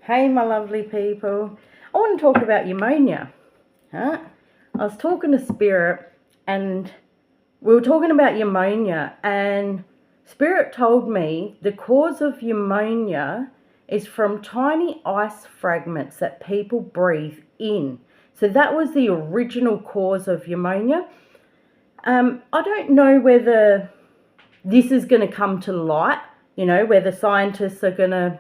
Hey, my lovely people. I want to talk about pneumonia. Huh? I was talking to Spirit and we were talking about pneumonia, and Spirit told me the cause of pneumonia is from tiny ice fragments that people breathe in. So that was the original cause of pneumonia. I don't know whether this is going to come to light, whether scientists are going to,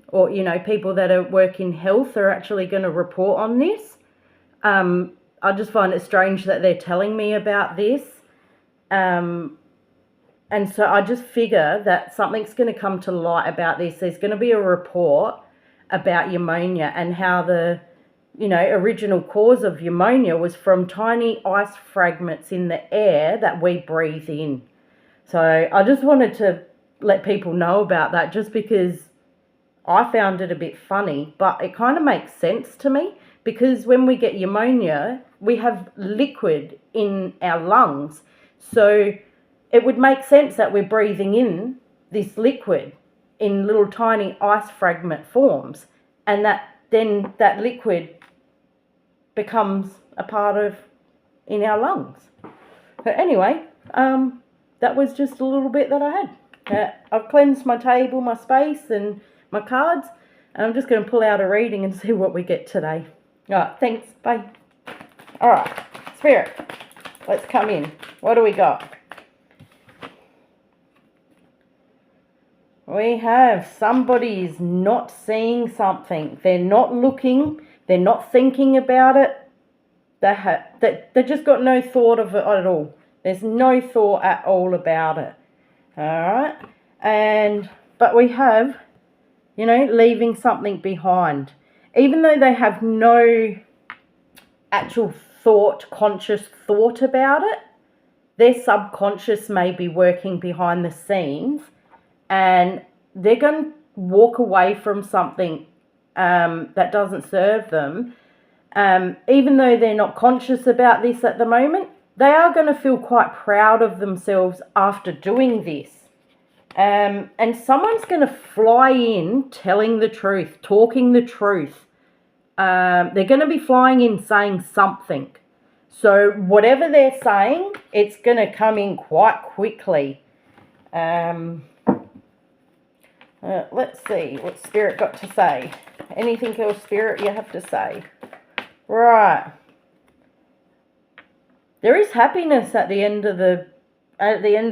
or people that work in health are actually going to report on this. I just find it strange that they're telling me about this, and so I just figure that something's going to come to light about this. There's going to be a report about pneumonia and how the original cause of pneumonia was from tiny ice fragments in the air that we breathe in. So I just wanted to let people know about that, just because I found it a bit funny, but it kind of makes sense to me, because when we get pneumonia, we have liquid in our lungs. So it would make sense that we're breathing in this liquid in little tiny ice fragment forms, and that then that liquid becomes a part of in our lungs. But anyway, that was just a little bit that I had. I've cleansed my table, my space, and my cards, and I'm just going to pull out a reading and see what we get today. Alright, thanks, bye. Alright, Spirit, let's come in. What do we got? We have somebody is not seeing something. They're not looking, they're not thinking about it. They just got no thought of it at all. There's no thought at all about it. Alright, but we have leaving something behind. Even though they have no actual conscious thought about it, their subconscious may be working behind the scenes, and they're going to walk away from something that doesn't serve them. Even though they're not conscious about this at the moment, they are going to feel quite proud of themselves after doing this. And someone's going to fly in telling the truth, talking the truth. They're going to be flying in saying something. So whatever they're saying, it's going to come in quite quickly. Let's see what Spirit got to say. Anything else, Spirit, you have to say? Right. There is happiness at the end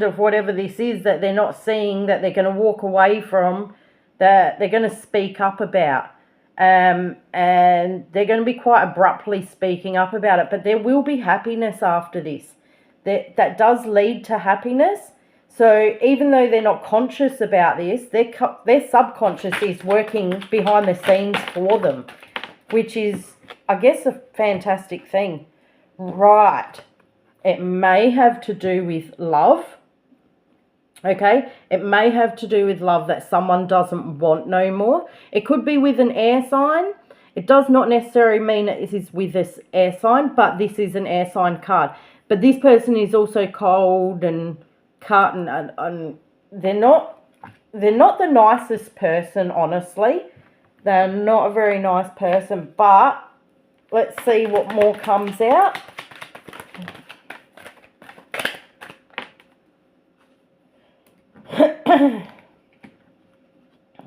of whatever this is that they're not seeing, that they're going to walk away from, that they're going to speak up about. And they're going to be quite abruptly speaking up about it. But there will be happiness after this. That does lead to happiness. So even though they're not conscious about this, their subconscious is working behind the scenes for them, which is, I guess, a fantastic thing. Right. It may have to do with love. Okay, it may have to do with love that someone doesn't want no more. It could be with an air sign. It does not necessarily mean that this is with this air sign, but this is an air sign card. But this person is also cold and cut, and they're not the nicest person, honestly. They're not a very nice person, but let's see what more comes out.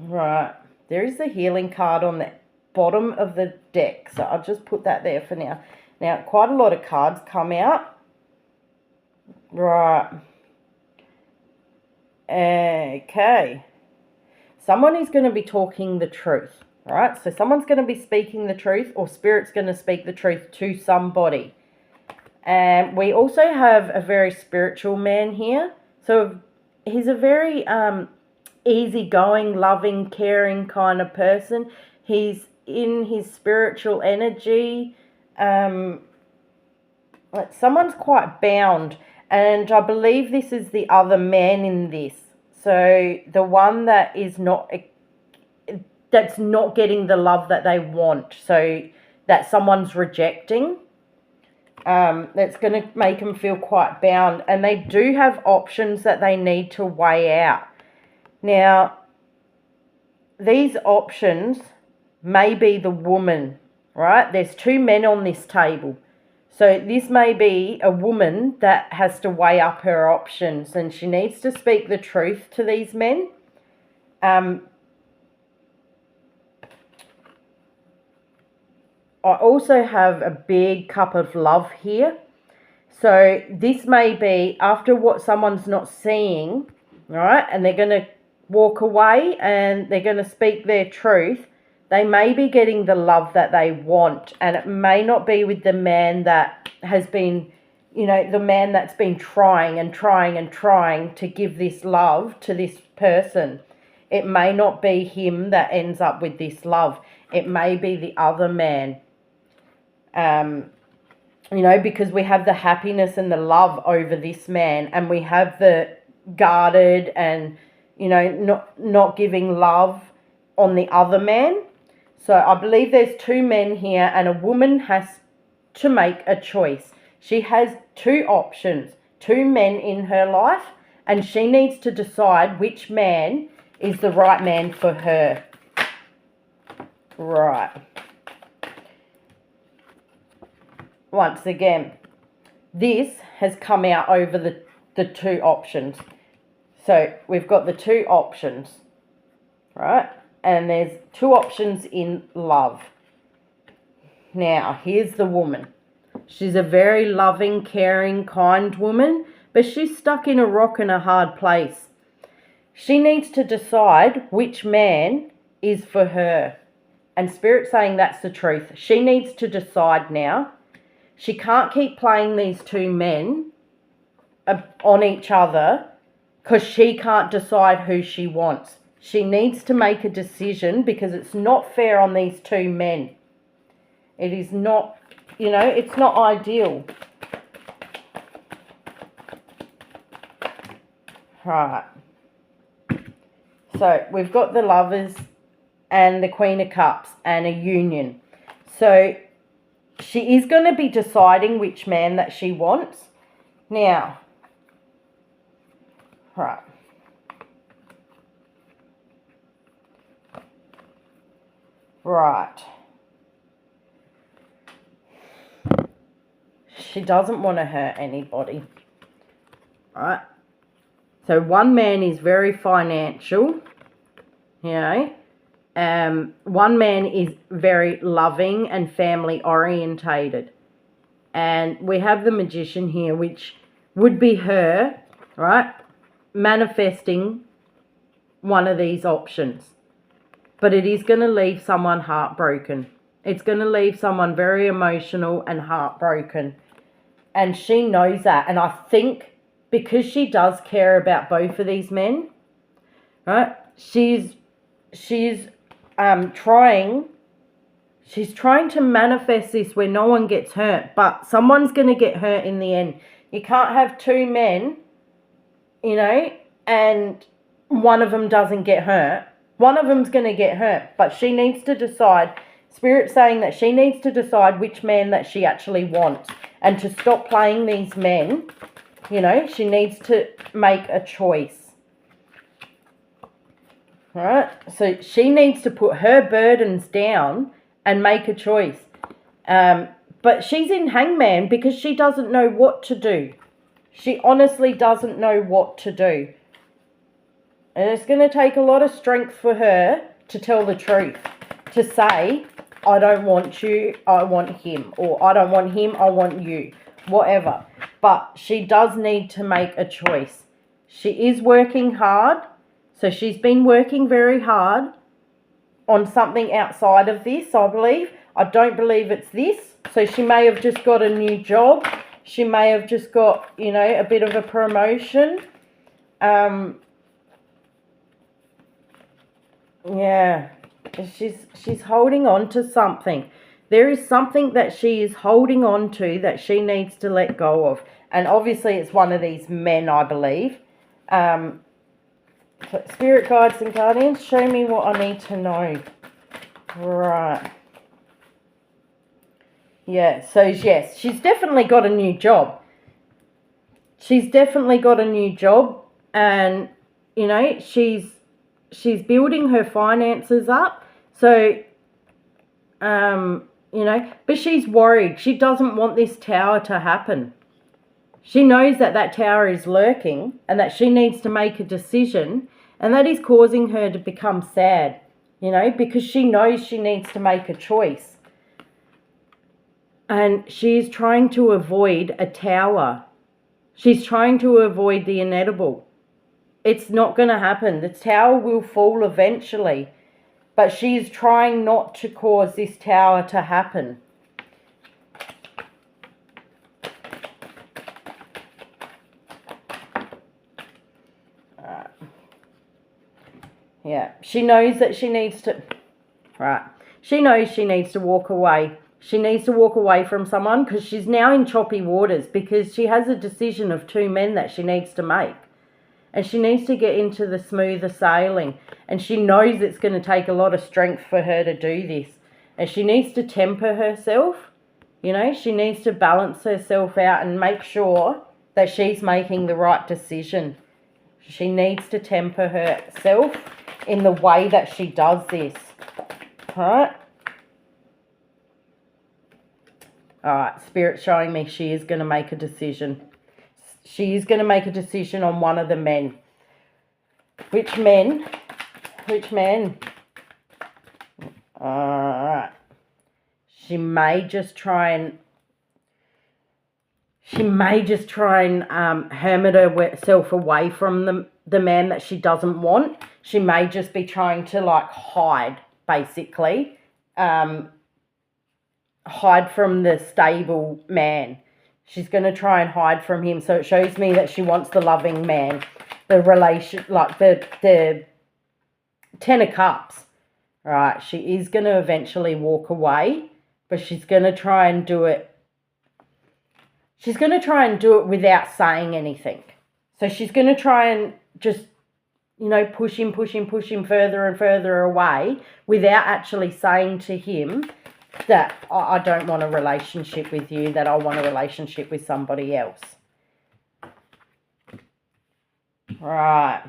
Right, there is the healing card on the bottom of the deck, so I'll just put that there for now. Now, quite a lot of cards come out. Right. Okay. Someone is going to be talking the truth, right? So someone's going to be speaking the truth, or Spirit's going to speak the truth to somebody. And we also have a very spiritual man here. So he's a very easygoing, loving, caring kind of person. He's in his spiritual energy. Someone's quite bound, and I believe this is the other man in this. So the one that is that's not getting the love that they want. So that someone's rejecting. That's going to make them feel quite bound, and they do have options that they need to weigh out. Now, these options may be the woman, right? There's two men on this table. So this may be a woman that has to weigh up her options, and she needs to speak the truth to these men. I also have a big cup of love here. So this may be after what someone's not seeing, right? And they're going to walk away and they're going to speak their truth. They may be getting the love that they want, and it may not be with the man that has been, the man that's been trying and trying and trying to give this love to this person. It may not be him that ends up with this love. It may be the other man. Because we have the happiness and the love over this man, and we have the guarded and, not giving love on the other man. So I believe there's two men here, and a woman has to make a choice. She has two options, two men in her life, and she needs to decide which man is the right man for her. Right. Once again, this has come out over the two options. So we've got the two options, right? And there's two options in love. Now, here's the woman. She's a very loving, caring, kind woman, but she's stuck in a rock and a hard place. She needs to decide which man is for her. And Spirit's saying that's the truth. She needs to decide now. She can't keep playing these two men on each other because she can't decide who she wants. She needs to make a decision because it's not fair on these two men. It is not, it's not ideal. Right. So we've got the Lovers and the Queen of Cups and a union. So she is going to be deciding which man that she wants. Now, right. Right. She doesn't want to hurt anybody. Right. So one man is very financial. One man is very loving and family orientated. And we have the Magician here, which would be her, right, manifesting one of these options. But it is going to leave someone heartbroken. It's going to leave someone very emotional and heartbroken. And she knows that. And I think because she does care about both of these men, right, she's trying to manifest this where no one gets hurt, but someone's going to get hurt in the end. You can't have two men, and one of them doesn't get hurt. One of them's going to get hurt, but she needs to decide. Spirit's saying that she needs to decide which man that she actually wants, and to stop playing these men, she needs to make a choice. Right, so she needs to put her burdens down and make a choice. But she's in Hangman because she doesn't know what to do. She honestly doesn't know what to do. And it's going to take a lot of strength for her to tell the truth. To say, I don't want you, I want him. Or I don't want him, I want you. Whatever. But she does need to make a choice. She is working hard. So she's been working very hard on something outside of this, I believe. I don't believe it's this. So she may have just got a new job. She may have just got, a bit of a promotion. Yeah, she's holding on to something. There is something that she is holding on to that she needs to let go of. And obviously it's one of these men, I believe. Spirit guides and guardians, show me what I need to know. Right. Yeah, so yes, she's definitely got a new job. She's definitely got a new job, and she's building her finances up. So but she's worried. She doesn't want this tower to happen. She knows that that tower is lurking and that she needs to make a decision, and that is causing her to become sad, because she knows she needs to make a choice. And she's trying to avoid a tower. She's trying to avoid the inedible. It's not going to happen. The tower will fall eventually, but she's trying not to cause this tower to happen. Yeah, she knows that she needs to, she knows she needs to walk away. She needs to walk away from someone because she's now in choppy waters, because she has a decision of 2 men that she needs to make. And she needs to get into the smoother sailing. And she knows it's going to take a lot of strength for her to do this. And she needs to temper herself. She needs to balance herself out and make sure that she's making the right decision. She needs to temper herself in the way that she does this. Alright? Alright, Spirit's showing me she is going to make a decision. She is going to make a decision on one of the men. Which men? Which men? Alright. She may just try and hermit herself away from the man that she doesn't want. She may just be trying to hide, basically. Hide from the stable man. She's going to try and hide from him. So it shows me that she wants the loving man. The relation, the 10 of Cups. Right, she is going to eventually walk away, but she's going to try and do it. She's going to try and do it without saying anything. So she's going to try and just, push him further and further away without actually saying to him that I don't want a relationship with you, that I want a relationship with somebody else. Right.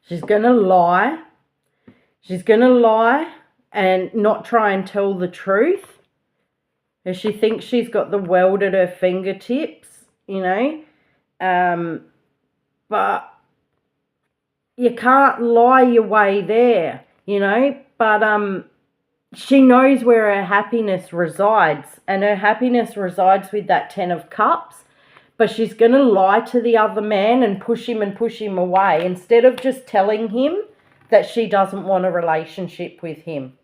She's going to lie. She's going to lie and not try and tell the truth. Because she thinks she's got the world at her fingertips, But you can't lie your way there, But she knows where her happiness resides, and her happiness resides with that 10 of Cups. But she's going to lie to the other man and push him away, instead of just telling him that she doesn't want a relationship with him.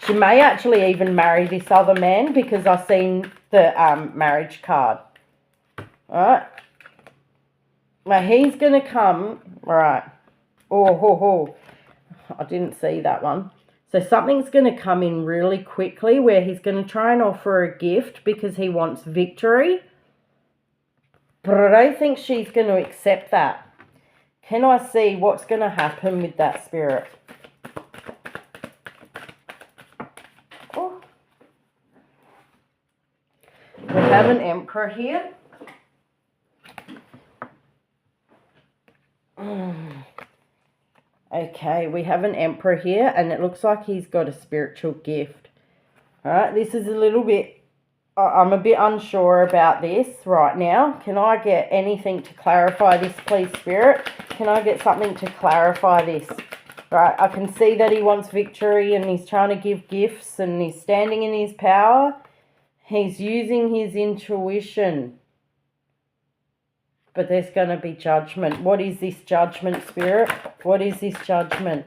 She may actually even marry this other man, because I've seen the marriage card. Alright. Now he's going to come. Right. Oh. I didn't see that one. So something's going to come in really quickly where he's going to try and offer a gift because he wants victory. But I don't think she's going to accept that. Can I see what's going to happen with that, Spirit? Oh. We have an Emperor here. Okay, we have an Emperor here, and it looks like he's got a spiritual gift. Alright, this is a little bit, I'm a bit unsure about this right now. Can I get anything to clarify this, please, Spirit? Can I get something to clarify this? Right, I can see that he wants victory, and he's trying to give gifts, and he's standing in his power. He's using his intuition. But there's going to be judgment. What is this judgment, Spirit? What is this judgment?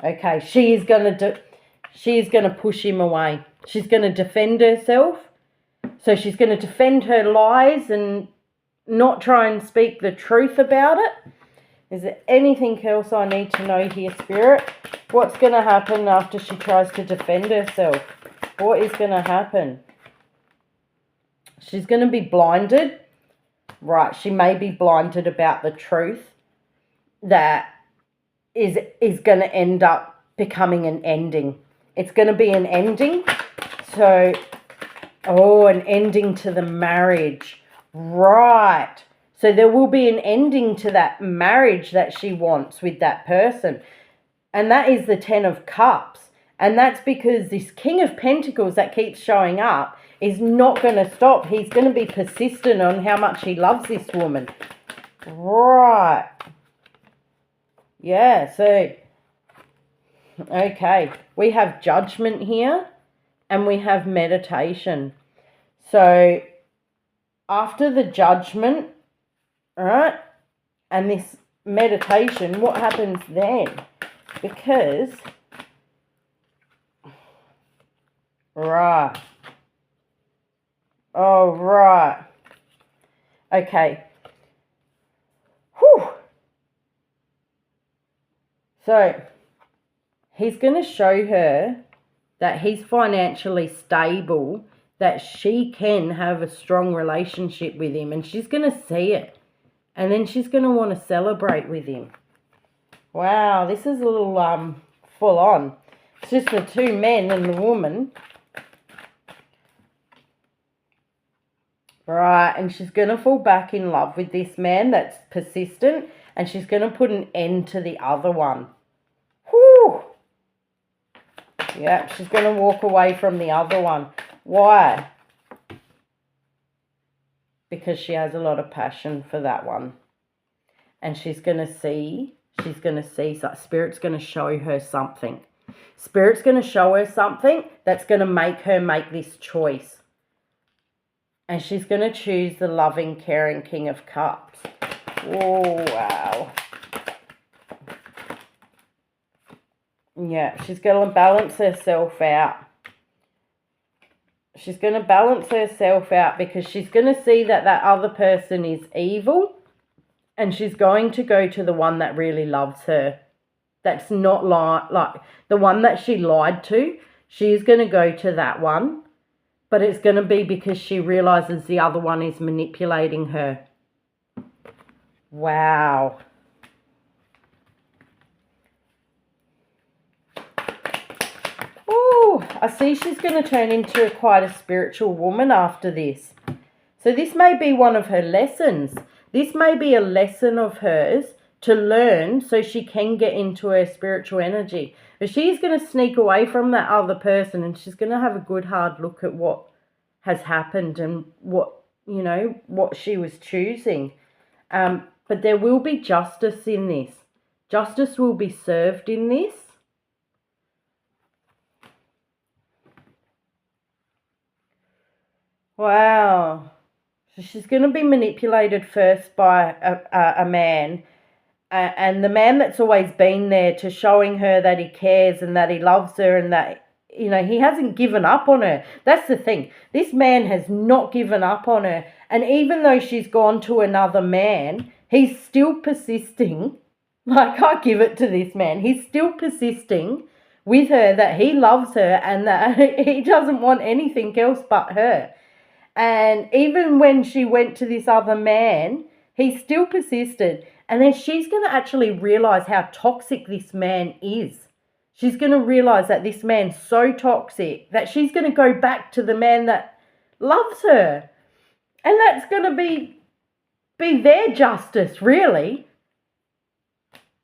Okay, she is going to push him away. She's going to defend herself. So she's going to defend her lies and not try and speak the truth about it. Is there anything else I need to know here, Spirit? What's going to happen after she tries to defend herself? What is going to happen? She's going to be blinded. Right, she may be blinded about the truth that is going to end up becoming an ending. It's going to be an ending. So, an ending to the marriage. Right. So there will be an ending to that marriage that she wants with that person. And that is the Ten of Cups. And that's because this King of Pentacles that keeps showing up is not going to stop. He's going to be persistent on how much he loves this woman. Right. Yeah, so, okay. We have Judgment here and we have Meditation. So, after the Judgment, all right, and this meditation, what happens then? Because, right. Oh, right. Okay. Whew. So, he's going to show her that he's financially stable, that she can have a strong relationship with him, and she's going to see it. And then she's going to want to celebrate with him. Wow, this is a little full on. It's just the two men and the woman. Right, and she's going to fall back in love with this man that's persistent, and she's going to put an end to the other one. Whew. Yeah, she's going to walk away from the other one. Why? Because she has a lot of passion for that one. And she's going to see, Spirit's going to show her something. Spirit's going to show her something that's going to make her make this choice. And she's going to choose the loving, caring King of Cups. Oh, wow. Yeah, she's going to balance herself out. She's going to balance herself out because she's going to see that that other person is evil. And she's going to go to the one that really loves her. That's not like the one that she lied to. She's going to go to that one. But it's going to be because she realizes the other one is manipulating her. Wow. Oh, I see she's going to turn into quite a spiritual woman after this. So this may be one of her lessons. This may be a lesson of hers to learn so she can get into her spiritual energy. But she's going to sneak away from that other person and she's going to have a good hard look at what has happened and what, you know, what she was choosing. But there will be justice in this. Justice will be served in this. Wow. So she's going to be manipulated first by a man. And the man that's always been there to showing her that he cares and that he loves her and that, you know, he hasn't given up on her. That's the thing. This man has not given up on her. And even though she's gone to another man, he's still persisting. Like, I give it to this man. He's still persisting with her that he loves her and that he doesn't want anything else but her. And even when she went to this other man, he still persisted. And then she's going to actually realize how toxic this man is. She's going to realize that this man's so toxic that she's going to go back to the man that loves her. And that's going to be their justice, really.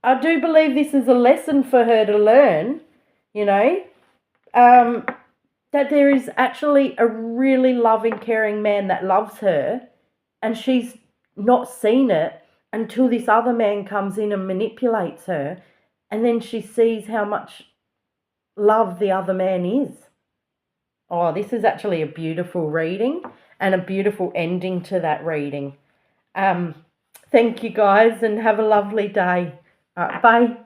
I do believe this is a lesson for her to learn, you know, that there is actually a really loving, caring man that loves her, and she's not seen it until this other man comes in and manipulates her, and then she sees how much love the other man is. Oh, this is actually a beautiful reading and a beautiful ending to that reading. Thank you guys and have a lovely day. Bye.